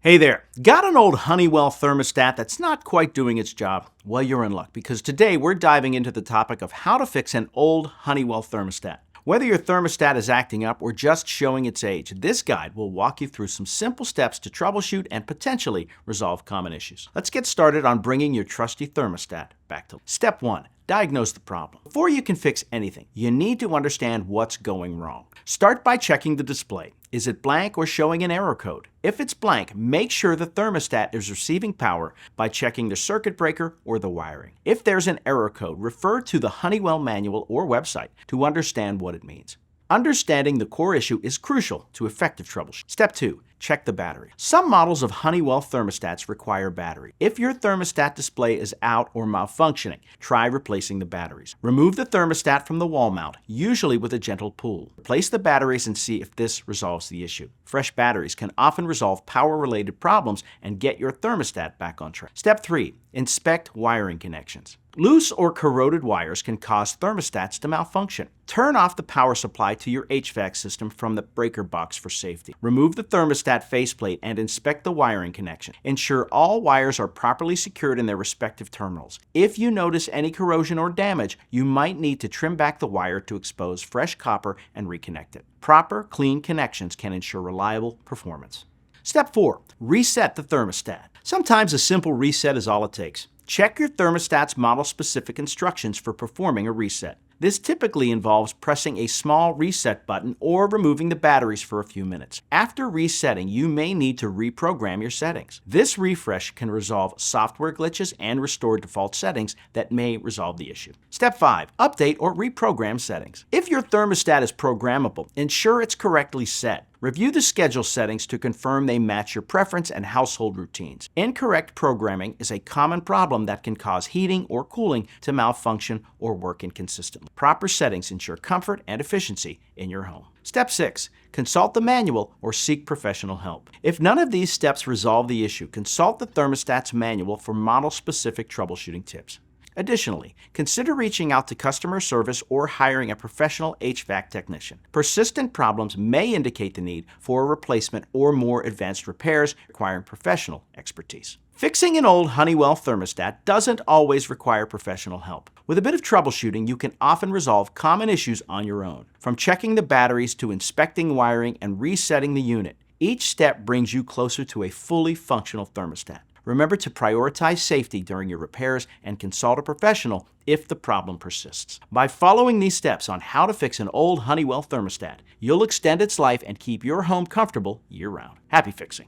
Hey there, got an old Honeywell thermostat that's not quite doing its job? Well, you're in luck because today we're diving into the topic of how to fix an old Honeywell thermostat. Whether your thermostat is acting up or just showing its age, this guide will walk you through some simple steps to troubleshoot and potentially resolve common issues. Let's get started on bringing your trusty thermostat back to life. Step 1. Diagnose the problem. Before you can fix anything, you need to understand what's going wrong. Start by checking the display. Is it blank or showing an error code? If it's blank, make sure the thermostat is receiving power by checking the circuit breaker or the wiring. If there's an error code, refer to the Honeywell manual or website to understand what it means. Understanding the core issue is crucial to effective troubleshooting. Step 2. Check the battery. Some models of Honeywell thermostats require battery. If your thermostat display is out or malfunctioning, try replacing the batteries. Remove the thermostat from the wall mount, usually with a gentle pull. Replace the batteries and see if this resolves the issue. Fresh batteries can often resolve power-related problems and get your thermostat back on track. Step 3. Inspect wiring connections. Loose or corroded wires can cause thermostats to malfunction. Turn off the power supply to your HVAC system from the breaker box for safety. Remove the thermostat faceplate and inspect the wiring connection. Ensure all wires are properly secured in their respective terminals. If you notice any corrosion or damage, you might need to trim back the wire to expose fresh copper and reconnect it. Proper, clean connections can ensure reliable performance. Step 4. Reset the thermostat. Sometimes a simple reset is all it takes. Check your thermostat's model-specific instructions for performing a reset. This typically involves pressing a small reset button or removing the batteries for a few minutes. After resetting, you may need to reprogram your settings. This refresh can resolve software glitches and restore default settings that may resolve the issue. Step 5. Update or reprogram settings. If your thermostat is programmable, ensure it's correctly set. Review the schedule settings to confirm they match your preference and household routines. Incorrect programming is a common problem that can cause heating or cooling to malfunction or work inconsistently. Proper settings ensure comfort and efficiency in your home. Step 6. Consult the manual or seek professional help. If none of these steps resolve the issue, consult the thermostat's manual for model-specific troubleshooting tips. Additionally, consider reaching out to customer service or hiring a professional HVAC technician. Persistent problems may indicate the need for a replacement or more advanced repairs requiring professional expertise. Fixing an old Honeywell thermostat doesn't always require professional help. With a bit of troubleshooting, you can often resolve common issues on your own. From checking the batteries to inspecting wiring and resetting the unit, each step brings you closer to a fully functional thermostat. Remember to prioritize safety during your repairs and consult a professional if the problem persists. By following these steps on how to fix an old Honeywell thermostat, you'll extend its life and keep your home comfortable year-round. Happy fixing!